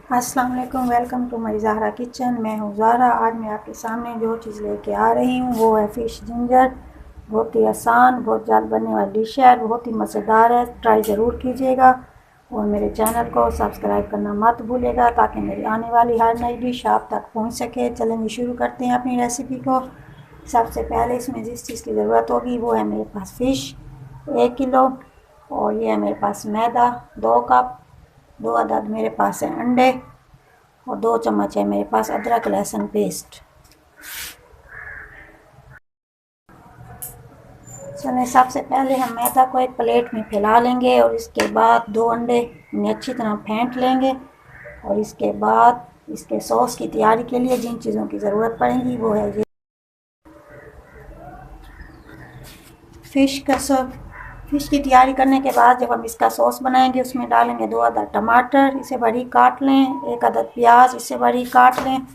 अस्सलाम वालेकुम, welcome to my Zahra kitchen. मैं हूँ ज़हरा। आज मैं आपके सामने जो चीज़ लेके आ रही हूँ वो है फ़िश जिंजर। बहुत ही आसान, बहुत जल्द बनने वाली डिश है, बहुत ही मज़ेदार है। ट्राई ज़रूर कीजिएगा और मेरे चैनल को सब्सक्राइब करना मत भूलिएगा ताकि मेरी आने वाली हर नई डिश आप तक पहुँच सके। चलेंगे शुरू करते हैं अपनी रेसिपी को। सबसे पहले इसमें जिस चीज़ की ज़रूरत होगी वो है मेरे पास फ़िश 1 किलो, और ये है मेरे पास मैदा 2 कप, 2 अदद मेरे पास है अंडे, और 2 चम्मच है मेरे पास अदरक लहसुन पेस्ट। चलिए सबसे पहले हम मैदा को एक प्लेट में फैला लेंगे और इसके बाद 2 अंडे इन्हें अच्छी तरह फेंट लेंगे। और इसके बाद इसके सॉस की तैयारी के लिए जिन चीज़ों की ज़रूरत पड़ेगी वो है ये फ़िश की तैयारी करने के बाद जब हम इसका सॉस बनाएंगे उसमें डालेंगे 2 अदद टमाटर, इसे बारीक काट लें, 1 अदद प्याज, इसे बारीक काट लें,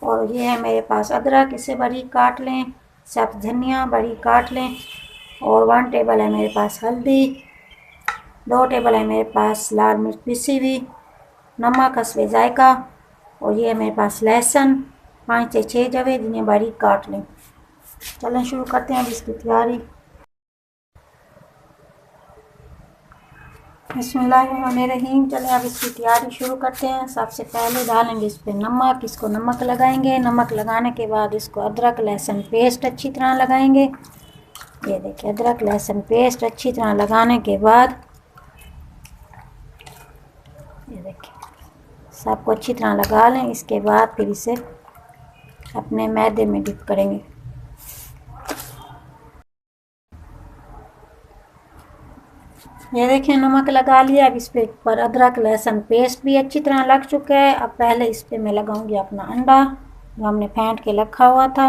और ये है मेरे पास अदरक, इसे बारीक काट लें, सब्ज़ धनिया बारीक काट लें, और 1 टेबल है मेरे पास हल्दी, 2 टेबल है मेरे पास लाल मिर्च पिसी हुई, नमक हस्बे जायका, और ये है मेरे पास लहसुन 5 से 6 जवे जिन्हें बारीक काट लें। चलें शुरू करते हैं अब इसकी तैयारी। बिस्मिल्लाहिर्रहमानिर्रहीम। चलें अब इसकी तैयारी शुरू करते हैं। सबसे पहले डालेंगे इस पर नमक, इसको नमक लगाएंगे। नमक लगाने के बाद इसको अदरक लहसुन पेस्ट अच्छी तरह लगाएंगे। ये देखिए अदरक लहसुन पेस्ट अच्छी तरह लगाने के बाद ये देखिए सबको अच्छी तरह लगा लें। इसके बाद फिर इसे अपने मैदे में डिप करेंगे। ये देखिए नमक लगा लिया। अब इस पे पर अदरक लहसुन पेस्ट भी अच्छी तरह लग चुका है। अब पहले इस पे मैं लगाऊंगी अपना अंडा जो हमने फेंट के रखा हुआ था।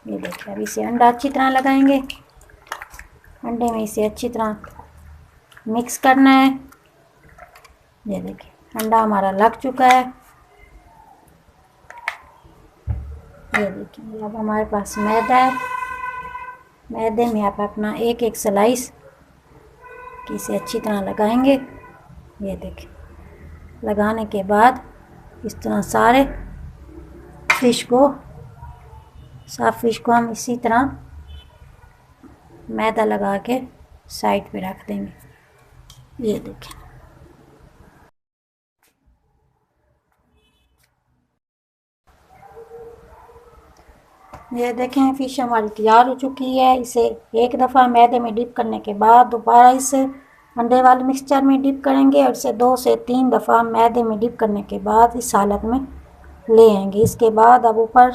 ये देखिए अब इसे अंडा अच्छी तरह लगाएंगे। अंडे में इसे अच्छी तरह मिक्स करना है। ये देखिए अंडा हमारा लग चुका है। ये देखिए अब हमारे पास मैदा है। मैदे में आप अपना एक एक स्लाइस कि इसे अच्छी तरह लगाएंगे। ये देखिए लगाने के बाद इस तरह सारे साफ फिश को हम इसी तरह मैदा लगा के साइड पे रख देंगे। ये देखिए ये देखें फ़िश हमारी तैयार हो चुकी है। इसे एक दफ़ा मैदे में डिप करने के बाद दोबारा इसे अंडे वाले मिक्सचर में डिप करेंगे और इसे 2 से 3 दफ़ा मैदे में डिप करने के बाद इस हालत में ले आएंगे। इसके बाद अब ऊपर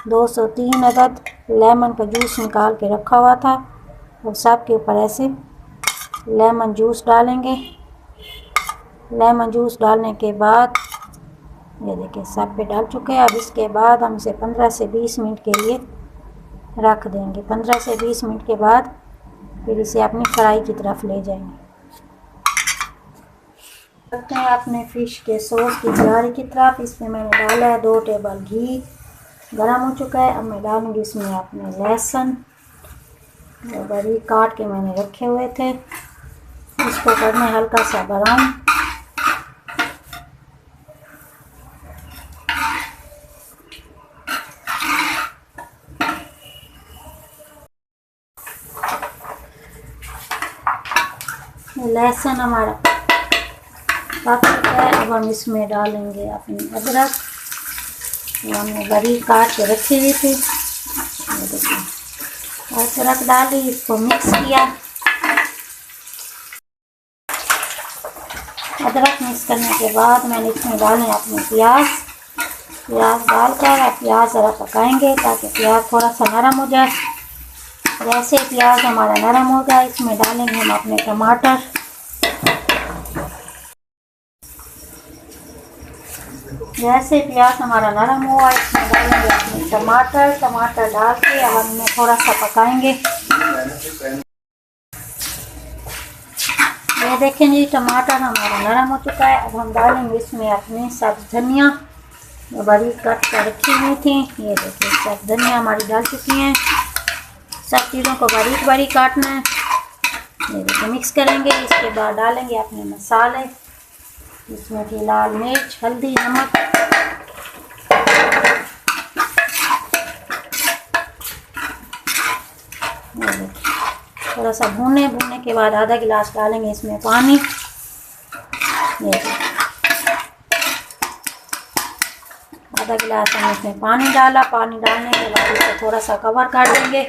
203 अदद लेमन का जूस निकाल के रखा हुआ था और सब के ऊपर ऐसे लेमन जूस डालेंगे। लेमन जूस डालने के बाद ये देखिए सब पे डाल चुके हैं। अब इसके बाद हम इसे 15 से 20 मिनट के लिए रख देंगे। 15 से 20 मिनट के बाद फिर इसे अपनी फ्राई की तरफ ले जाएंगे। करते हैं अपने फ़िश के सॉस की तैयारी की तरफ। इसमें मैंने डाला है 2 टेबल घी, गर्म हो चुका है। अब मैं डालूँगी इसमें अपने लहसुन जो बारीक काट के मैंने रखे हुए थे, इसको करना है हल्का सा ब्राउन। लहसुन हमारा पक चुका है। अब हम इसमें डालेंगे अपनी अदरक जो हमने बारीक काट के रखी हुई थी। ये देखिए अदरक डाली, इसको मिक्स किया। अदरक मिक्स करने के बाद मैंने इसमें डाले अपने प्याज डालकर प्याज ज़रा पकाएंगे ताकि प्याज थोड़ा सा नरम हो जाए। जैसे प्याज हमारा नरम होगा इसमें डालेंगे हम अपने टमाटर। जैसे प्याज हमारा नरम हुआ इसमें डालेंगे अपने टमाटर डाल के अब हम इन्हें थोड़ा सा पकाएंगे। ये देखें जी टमाटर हमारा नरम हो चुका है। अब हम डालेंगे इसमें अपने सब्ज़ धनिया जो बारीक कट कर रखी हुई थी। ये देखिए सब्ज़ धनिया हमारी डाल चुकी हैं। सब चीज़ों को बारीक बारीक काटना है। ये देखिए मिक्स करेंगे। इसके बाद डालेंगे अपने मसाले। इसमें थी लाल मिर्च, हल्दी, नमक। थोड़ा सा भूने के बाद आधा गिलास डालेंगे इसमें पानी। ये आधा गिलास हमने इसमें पानी डाला। पानी डालने के बाद इसे थोड़ा सा कवर कर देंगे।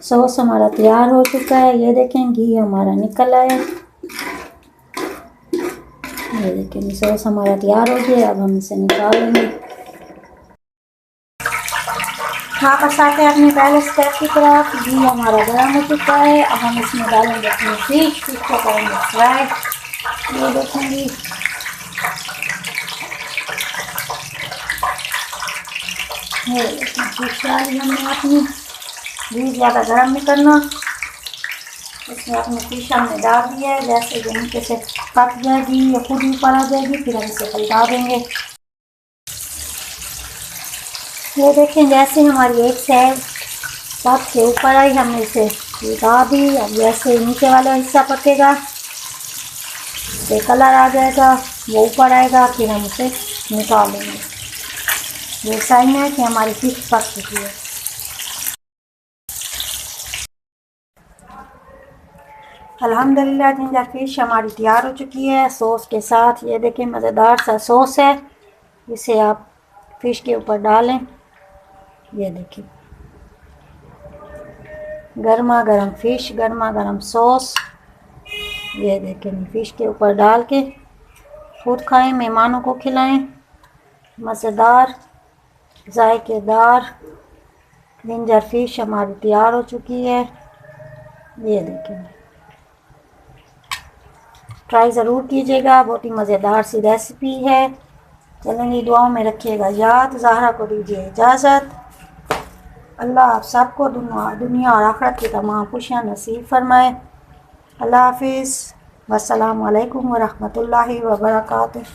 सॉस हमारा तैयार हो चुका है। ये देखें घी हमारा निकल आया। ये देखें सॉस हमारा तैयार हो गया। अब हम इसे निकाल लेंगे। वापस आते हैं अपने पहले स्टेप की तरफ। घी हमारा गर्म हो चुका है। अब हम इसमें डालेंगे अपनी फिश को करेंगे फ्राई। ये देखेंगे फिश डाली हमने अपनी। घी ज़्यादा गर्म नहीं करना। इसमें अपनी फिश हमने डाल दिया है। जैसे जो नीचे से पक जाएगी या खुद ऊपर आ जाएगी फिर हम इसे पलटा देंगे। ये देखें जैसे हमारी एक साइड पक के ऊपर आई हमने इसे उल्टा दी। अब जैसे नीचे वाला हिस्सा पकेगा तो कलर आ जाएगा, वो ऊपर आएगा, फिर हम इसे निकाल लेंगे। ये साइन है कि हमारी फिश पक चुकी है। अल्हम्दुलिल्लाह जिंजर फिश हमारी तैयार हो चुकी है सॉस के साथ। ये देखें मज़ेदार सा सॉस है। इसे आप फिश के ऊपर डालें। ये देखिए गर्मा गर्म फिश, गर्मा गर्म सॉस। ये देखें फिश के ऊपर डाल के खुद खाएं, मेहमानों को खिलाएं। मज़ेदार जायकेदार जिंजर फिश हमारी तैयार हो चुकी है। ये देखें ट्राई ज़रूर कीजिएगा। बहुत ही मज़ेदार सी रेसिपी है। चलेंगे दुआओं में रखिएगा याद। ज़हरा को दीजिए इजाज़त। अल्लाह आप सबको दुनिया और आखिरत की तमाम खुशियाँ नसीब फरमाए। अल्लाह हाफिज़। वस्सलामु अलैकुम व रहमतुल्लाहि व बरकातुहू।